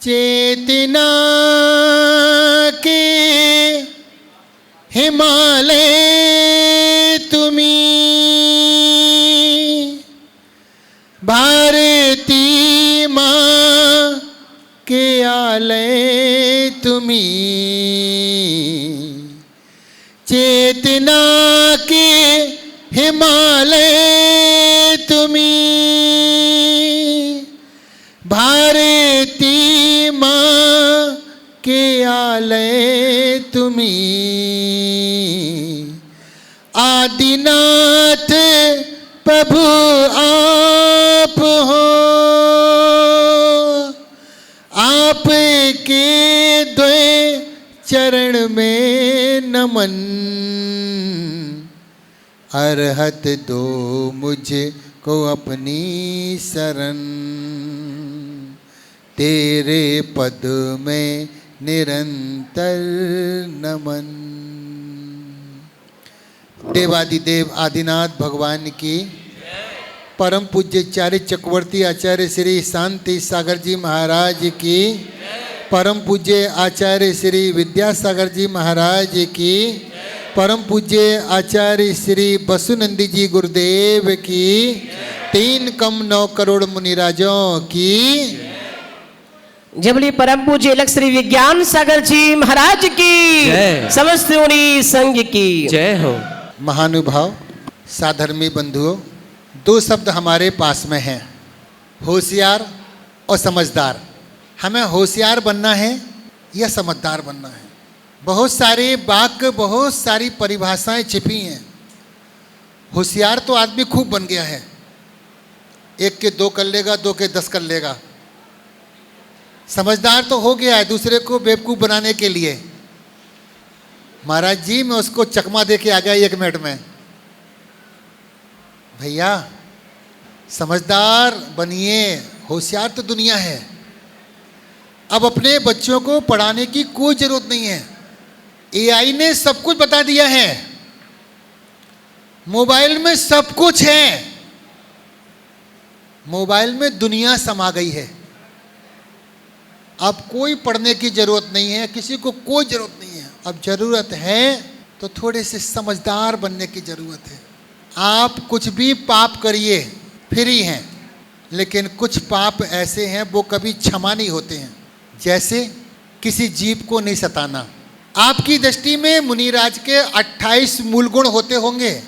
चेतना के हिमालय तुम्ही, भारती माँ के आलय तुम्ही। चेतना के हिमालय तुम्ही, भारती माँ के आलय तुम्ही। आदिनाथ प्रभु आप हो, आपके द्वय चरण में नमन। अरहत दो मुझको अपनी शरण, तेरे पद में निरंतर नमन। देवादिदेव आदिनाथ भगवान की, परम पूज्य आचार्य चक्रवर्ती आचार्य श्री शांति सागर जी महाराज की, परम पूज्य आचार्य श्री विद्यासागर जी महाराज की, परम पूज्य आचार्य श्री बसुनंदी जी गुरुदेव की, 3,9 करोड़ मुनिराजों की, जबली परम पूज्य अलग श्री विज्ञान सागर जी महाराज की, समस्त मुनि संघ की जय हो। महानुभाव साधर्मी बंधुओं, 2 शब्द हमारे पास में हैं, होशियार और समझदार। हमें होशियार बनना है या समझदार बनना है? बहुत सारे वाक्य, बहुत सारी परिभाषाएं छिपी हैं। होशियार तो आदमी खूब बन गया है, 1 के 2 कर लेगा, 2 के 10 कर लेगा। समझदार तो हो गया है दूसरे को बेवकूफ़ बनाने के लिए। महाराज जी मैं उसको चकमा दे के आ गया 1 मिनट में। भैया समझदार बनिए, होशियार तो दुनिया है। अब अपने बच्चों को पढ़ाने की कोई ज़रूरत नहीं है, एआई ने सब कुछ बता दिया है, मोबाइल में सब कुछ है, मोबाइल में दुनिया समा गई है। अब कोई पढ़ने की ज़रूरत नहीं है, किसी को कोई ज़रूरत नहीं है। अब ज़रूरत है तो थोड़े से समझदार बनने की ज़रूरत है। आप कुछ भी पाप करिए फ्री हैं, लेकिन कुछ पाप ऐसे हैं वो कभी क्षमा नहीं होते हैं। जैसे किसी जीव को नहीं सताना। आपकी दृष्टि में मुनिराज के 28 मूल गुण होते होंगे,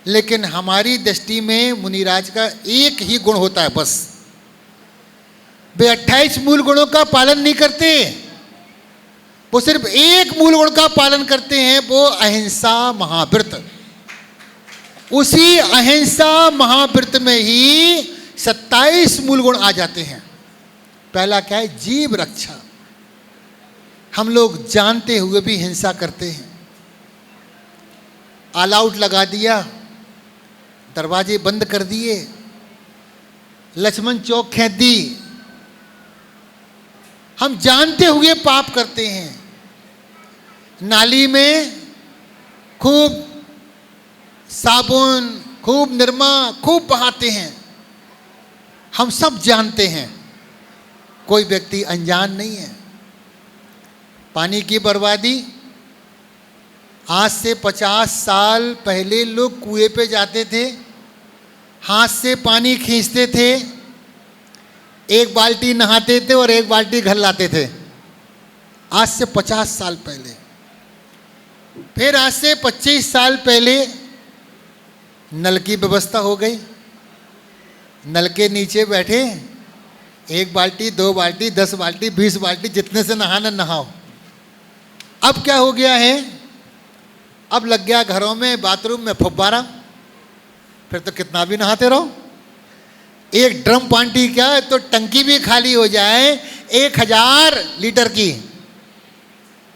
लेकिन हमारी दृष्टि में मुनिराज का एक ही गुण होता है बस। वे 28 मूल गुणों का पालन नहीं करते, वो सिर्फ एक मूल गुण का पालन करते हैं, वो अहिंसा महाव्रत। उसी अहिंसा महाव्रत में ही 27 मूल गुण आ जाते हैं। पहला क्या है? जीव रक्षा। हम लोग जानते हुए भी हिंसा करते हैं। ऑल आउट लगा दिया, दरवाजे बंद कर दिए, लक्ष्मण चौक खींच दी। हम जानते हुए पाप करते हैं। नाली में खूब साबुन, खूब निरमा, खूब बहाते हैं। हम सब जानते हैं, कोई व्यक्ति अनजान नहीं है। पानी की बर्बादी, आज से 50 साल पहले लोग कुएं पे जाते थे, हाथ से पानी खींचते थे, 1 बाल्टी नहाते थे और 1 बाल्टी घर लाते थे। आज से 50 साल पहले। फिर आज से 25 साल पहले नल की व्यवस्था हो गई। नल के नीचे बैठे 1 बाल्टी, 2 बाल्टी, 10 बाल्टी, 20 बाल्टी, जितने से नहाना नहाओ। अब क्या हो गया है? अब लग गया घरों में, बाथरूम में फुब्बारा। फिर तो कितना भी नहाते रहो। 1 ड्रम पानी क्या है तो टंकी भी खाली हो जाए 1000 लीटर की,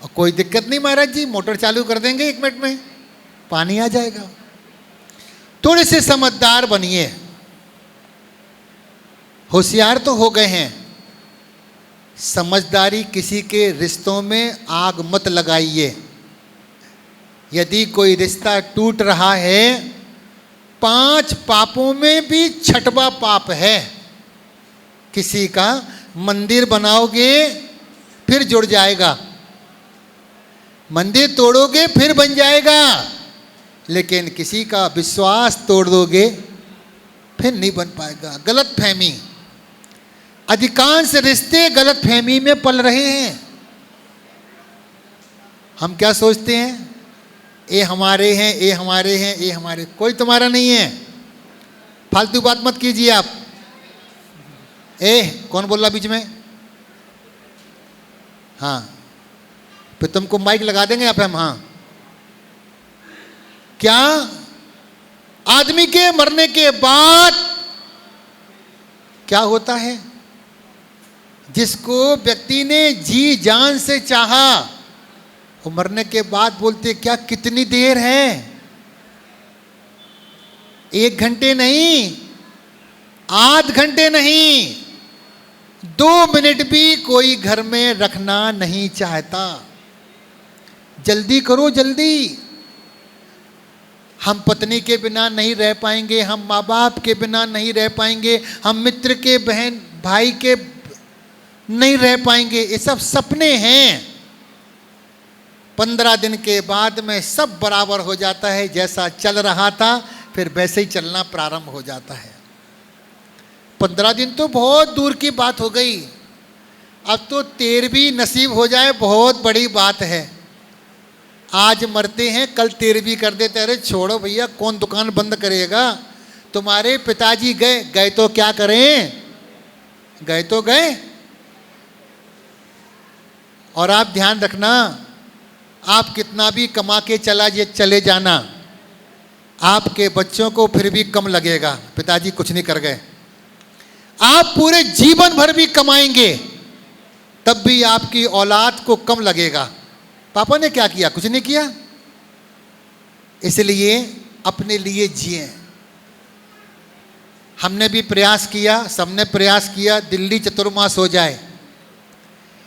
और कोई दिक्कत नहीं महाराज जी, मोटर चालू कर देंगे 1 मिनट में पानी आ जाएगा। थोड़े से समझदार बनिए। होशियार तो हो गए हैं, समझदारी किसी के रिश्तों में आग मत लगाइए। यदि कोई रिश्ता टूट रहा है, 5 पापों में भी 6वां पाप है किसी का मंदिर बनाओगे फिर जुड़ जाएगा, मंदिर तोड़ोगे फिर बन जाएगा, लेकिन किसी का विश्वास तोड़ दोगे फिर नहीं बन पाएगा। गलत फहमी, अधिकांश रिश्ते गलत फहमी में पल रहे हैं। हम क्या सोचते हैं, ये हमारे हैं, ये हमारे हैं, ये हमारे, कोई तुम्हारा नहीं है। फालतू बात मत कीजिए आप। कौन बोल रहा बीच में? हाँ, फिर तुमको माइक लगा देंगे यहाँ पे हम। हाँ, क्या आदमी के मरने के बाद क्या होता है? जिसको व्यक्ति ने जी जान से चाहा, वो मरने के बाद बोलते क्या कितनी देर है, 1 घंटे नहीं, आध घंटे नहीं, 2 मिनट भी कोई घर में रखना नहीं चाहता। जल्दी करो जल्दी। हम पत्नी के बिना नहीं रह पाएंगे, हम माँ बाप के बिना नहीं रह पाएंगे, हम मित्र के बहन भाई के नहीं रह पाएंगे। ये सब सपने हैं। 15 दिन के बाद में सब बराबर हो जाता है, जैसा चल रहा था फिर वैसे ही चलना प्रारंभ हो जाता है। 15 दिन तो बहुत दूर की बात हो गई, अब तो 13वीं नसीब हो जाए बहुत बड़ी बात है। आज मरते हैं कल 13वीं कर देते। अरे छोड़ो भैया, कौन दुकान बंद करेगा? तुम्हारे पिताजी गए तो क्या करें, गए तो गए। और आप ध्यान रखना, आप कितना भी कमा के चले जाना, आपके बच्चों को फिर भी कम लगेगा, पिताजी कुछ नहीं कर गए। आप पूरे जीवन भर भी कमाएंगे तब भी आपकी औलाद को कम लगेगा, पापा ने क्या किया, कुछ नहीं किया। इसलिए अपने लिए जिए। हमने भी प्रयास किया, सबने प्रयास किया दिल्ली चतुर्मास हो जाए,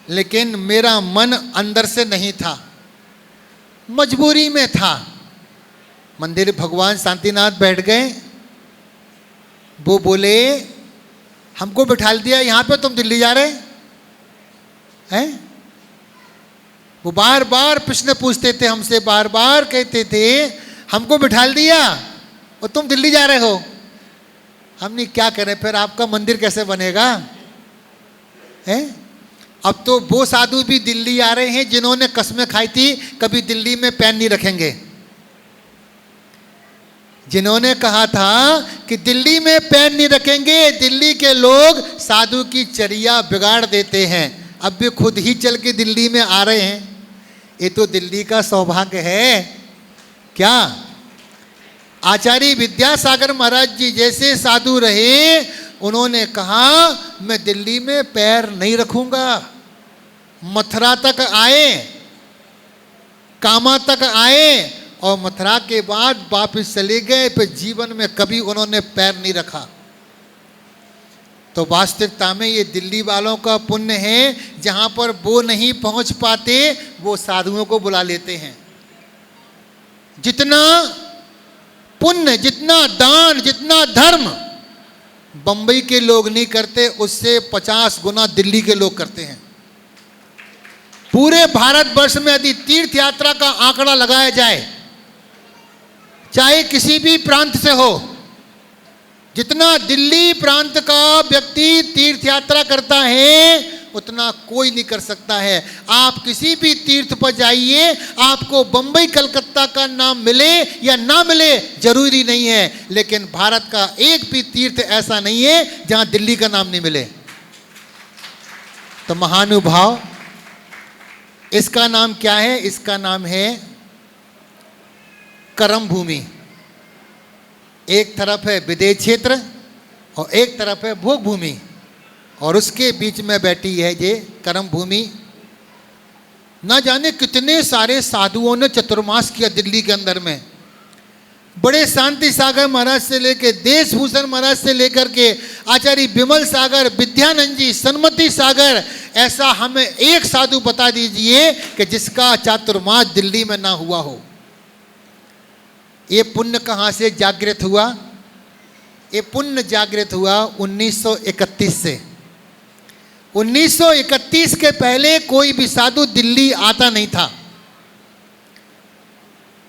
लेकिन मेरा मन अंदर से नहीं था, मजबूरी में था। मंदिर भगवान शांतिनाथ बैठ गए, वो बोले हमको बिठा दिया यहाँ पे, तुम दिल्ली जा रहे हैं? वो बार बार प्रश्न पूछते थे हमसे, बार बार कहते थे हमको बिठा दिया और तुम दिल्ली जा रहे हो। हमने क्या करें, फिर आपका मंदिर कैसे बनेगा? हैं? अब तो वो साधु भी दिल्ली आ रहे हैं जिन्होंने कसमें खाई थी कभी दिल्ली में पैर नहीं रखेंगे, जिन्होंने कहा था कि दिल्ली में पैर नहीं रखेंगे, दिल्ली के लोग साधु की चर्या बिगाड़ देते हैं, अब भी खुद ही चल के दिल्ली में आ रहे हैं। ये तो दिल्ली का सौभाग्य है। क्या आचार्य विद्यासागर महाराज जी जैसे साधु रहे, उन्होंने कहा मैं दिल्ली में पैर नहीं रखूंगा। मथुरा तक आए, कामा तक आए और मथुरा के बाद वापस चले गए, फिर जीवन में कभी उन्होंने पैर नहीं रखा। तो वास्तविकता में ये दिल्ली वालों का पुण्य है, जहां पर वो नहीं पहुंच पाते वो साधुओं को बुला लेते हैं। जितना पुण्य, जितना दान, जितना धर्म बंबई के लोग नहीं करते, उससे 50 गुना दिल्ली के लोग करते हैं। पूरे भारतवर्ष में यदि तीर्थ यात्रा का आंकड़ा लगाया जाए, चाहे किसी भी प्रांत से हो, जितना दिल्ली प्रांत का व्यक्ति तीर्थ यात्रा करता है उतना कोई नहीं कर सकता है। आप किसी भी तीर्थ पर जाइए, आपको बंबई कलकत्ता का नाम मिले या ना मिले जरूरी नहीं है, लेकिन भारत का एक भी तीर्थ ऐसा नहीं है जहां दिल्ली का नाम नहीं मिले। तो महानुभाव, इसका नाम क्या है? इसका नाम है कर्म भूमि। एक तरफ है विदेश क्षेत्र और एक तरफ है भोग भूमि, और उसके बीच में बैठी है ये कर्म भूमि। ना जाने कितने सारे साधुओं ने चतुर्मास किया दिल्ली के अंदर में। बड़े शांति सागर महाराज से लेकर, देश भूषण महाराज से लेकर के आचार्य विमल सागर, विद्यानंद जी, सन्मति सागर, ऐसा हमें एक साधु बता दीजिए कि जिसका चातुर्मास दिल्ली में ना हुआ हो। ये पुण्य कहाँ से जागृत हुआ? ये पुण्य जागृत हुआ 1931 से। 1931 के पहले कोई भी साधु दिल्ली आता नहीं था।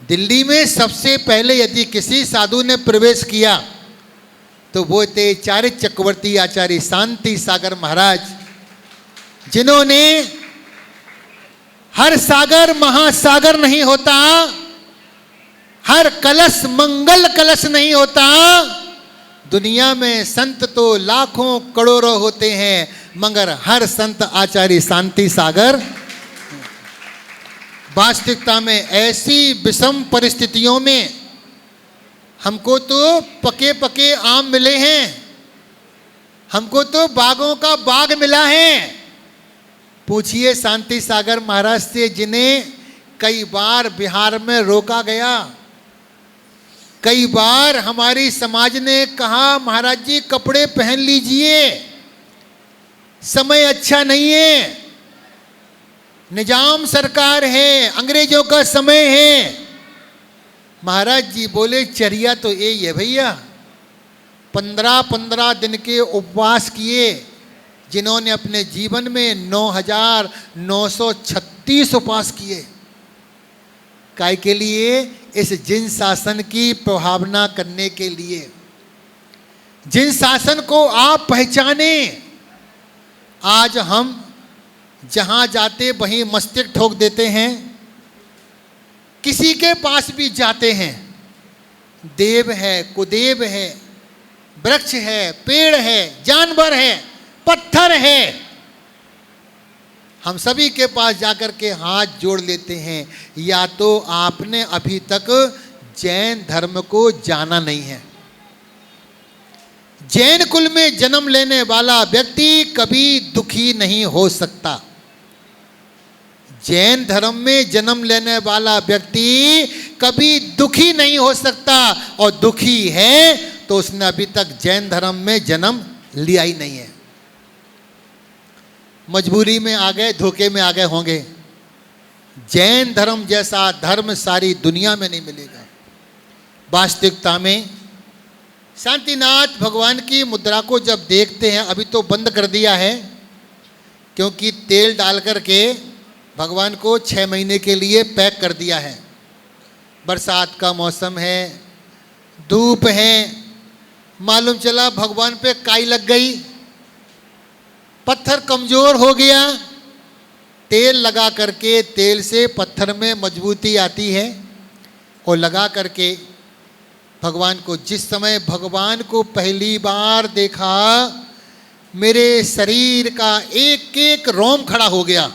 दिल्ली में सबसे पहले यदि किसी साधु ने प्रवेश किया तो वो थे चारित चक्रवर्ती आचार्य शांति सागर महाराज, जिन्होंने हर सागर महासागर नहीं होता, हर कलश मंगल कलश नहीं होता। दुनिया में संत तो लाखों करोड़ों होते हैं, मगर हर संत आचार्य शांति सागर। वास्तविकता में ऐसी विषम परिस्थितियों में हमको तो पके पके आम मिले हैं, हमको तो बागों का बाग मिला है। पूछिए शांति सागर महाराज से, जिन्हें कई बार बिहार में रोका गया, कई बार हमारी समाज ने कहा महाराज जी कपड़े पहन लीजिए, समय अच्छा नहीं है, निजाम सरकार है, अंग्रेजों का समय है। महाराज जी बोले चर्या तो यही है भैया। 15-15 दिन के उपवास किए, जिन्होंने अपने जीवन में 9,936 उपवास किए। काय के लिए? इस जिन शासन की प्रभावना करने के लिए। जिन शासन को आप पहचाने। आज हम जहां जाते वहीं मस्तिष्क ठोक देते हैं, किसी के पास भी जाते हैं, देव है, कुदेव है, वृक्ष है, पेड़ है, जानवर है, पत्थर है, हम सभी के पास जाकर के हाथ जोड़ लेते हैं। या तो आपने अभी तक जैन धर्म को जाना नहीं है। जैन कुल में जन्म लेने वाला व्यक्ति कभी दुखी नहीं हो सकता। जैन धर्म में जन्म लेने वाला व्यक्ति कभी दुखी नहीं हो सकता, और दुखी है तो उसने अभी तक जैन धर्म में जन्म लिया ही नहीं है। मजबूरी में आ गए, धोखे में आ गए होंगे। जैन धर्म जैसा धर्म सारी दुनिया में नहीं मिलेगा। वास्तविकता में शांतिनाथ भगवान की मुद्रा को जब देखते हैं, अभी तो बंद कर दिया है, क्योंकि तेल डाल करके भगवान को 6 महीने के लिए पैक कर दिया है। बरसात का मौसम है, धूप है, मालूम चला भगवान पे काई लग गई, पत्थर कमजोर हो गया। तेल लगा करके, तेल से पत्थर में मजबूती आती है, और लगा करके भगवान को, जिस समय भगवान को पहली बार देखा, मेरे शरीर का एक एक रोम खड़ा हो गया।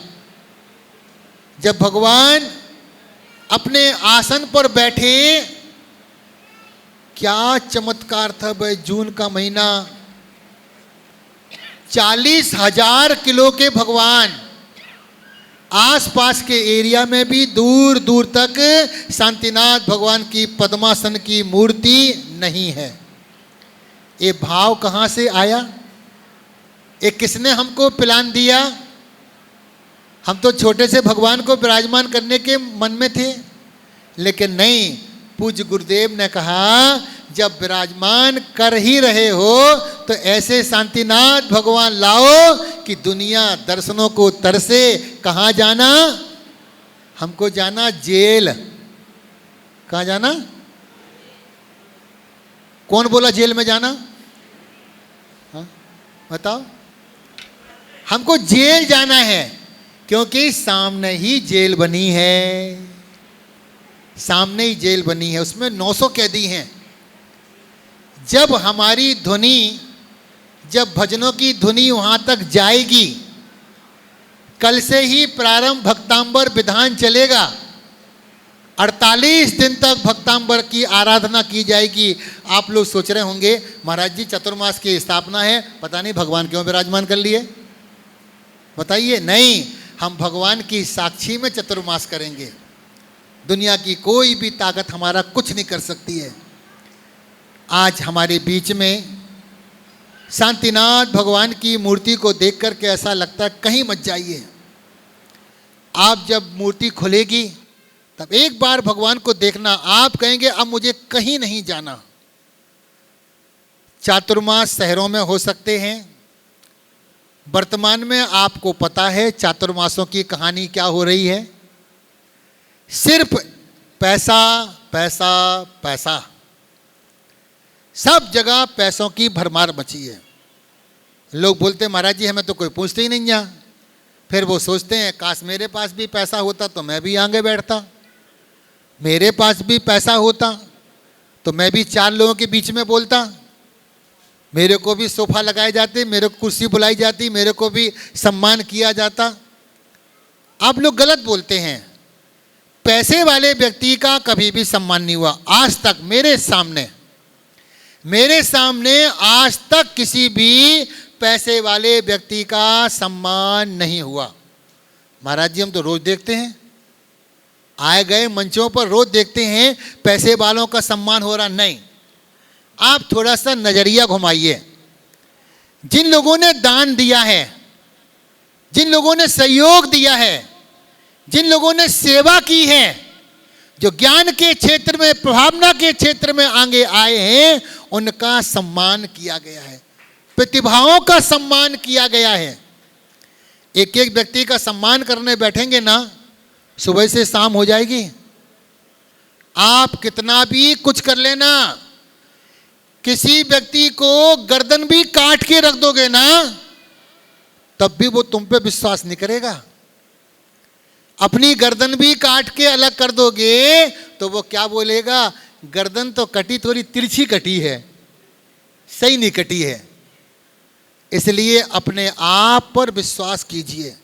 जब भगवान अपने आसन पर बैठे, क्या चमत्कार था भाई। जून का महीना, 40,000 किलो के भगवान, आसपास के एरिया में भी दूर दूर तक शांतिनाथ भगवान की पद्मासन की मूर्ति नहीं है। ये भाव कहाँ से आया? ये किसने हमको प्लान दिया? हम तो छोटे से भगवान को विराजमान करने के मन में थे, लेकिन नहीं, पूज्य गुरुदेव ने कहा जब विराजमान कर ही रहे हो तो ऐसे शांतिनाथ भगवान लाओ कि दुनिया दर्शनों को तरसे। कहाँ जाना? हमको जाना जेल। कहाँ जाना? कौन बोला जेल में जाना? हाँ बताओ। हमको जेल जाना है, क्योंकि सामने ही जेल बनी है, सामने ही जेल बनी है, उसमें 900 कैदी हैं। जब हमारी ध्वनि, जब भजनों की ध्वनि वहाँ तक जाएगी, कल से ही प्रारंभ भक्तांबर विधान चलेगा। 48 दिन तक भक्तांबर की आराधना की जाएगी। आप लोग सोच रहे होंगे महाराज जी चतुर्मास की स्थापना है, पता नहीं भगवान क्यों विराजमान कर लिए। बताइए, नहीं, हम भगवान की साक्षी में चतुर्मास करेंगे। दुनिया की कोई भी ताकत हमारा कुछ नहीं कर सकती है। आज हमारे बीच में शांतिनाथ भगवान की मूर्ति को देख कर के ऐसा लगता है कहीं मत जाइए। आप जब मूर्ति खुलेगी तब एक बार भगवान को देखना, आप कहेंगे अब मुझे कहीं नहीं जाना। चातुर्मास शहरों में हो सकते हैं, वर्तमान में आपको पता है चातुर्मासों की कहानी क्या हो रही है। सिर्फ पैसा पैसा पैसा, सब जगह पैसों की भरमार मची है। लोग बोलते हैं महाराज जी हमें तो कोई पूछते ही नहीं यहाँ। फिर वो सोचते हैं काश मेरे पास भी पैसा होता तो मैं भी आगे बैठता, मेरे पास भी पैसा होता तो मैं भी 4 लोगों के बीच में बोलता, मेरे को भी सोफा लगाए जाते, मेरे को कुर्सी बुलाई जाती, मेरे को भी सम्मान किया जाता। आप लोग गलत बोलते हैं। पैसे वाले व्यक्ति का कभी भी सम्मान नहीं हुआ आज तक। मेरे सामने आज तक किसी भी पैसे वाले व्यक्ति का सम्मान नहीं हुआ। महाराज जी हम तो रोज देखते हैं, आए गए मंचों पर रोज देखते हैं पैसे वालों का सम्मान हो रहा नहीं। आप थोड़ा सा नजरिया घुमाइए। जिन लोगों ने दान दिया है, जिन लोगों ने सहयोग दिया है, जिन लोगों ने सेवा की है, जो ज्ञान के क्षेत्र में, भावना के क्षेत्र में आगे आए हैं, उनका सम्मान किया गया है, प्रतिभाओं का सम्मान किया गया है। एक एक व्यक्ति का सम्मान करने बैठेंगे ना, सुबह से शाम हो जाएगी। आप कितना भी कुछ कर लेना, किसी व्यक्ति को गर्दन भी काट के रख दोगे ना, तब भी वो तुम पे विश्वास नहीं करेगा। अपनी गर्दन भी काट के अलग कर दोगे तो वो क्या बोलेगा, गर्दन तो कटी, थोड़ी तिरछी कटी है, सही नहीं कटी है। इसलिए अपने आप पर विश्वास कीजिए।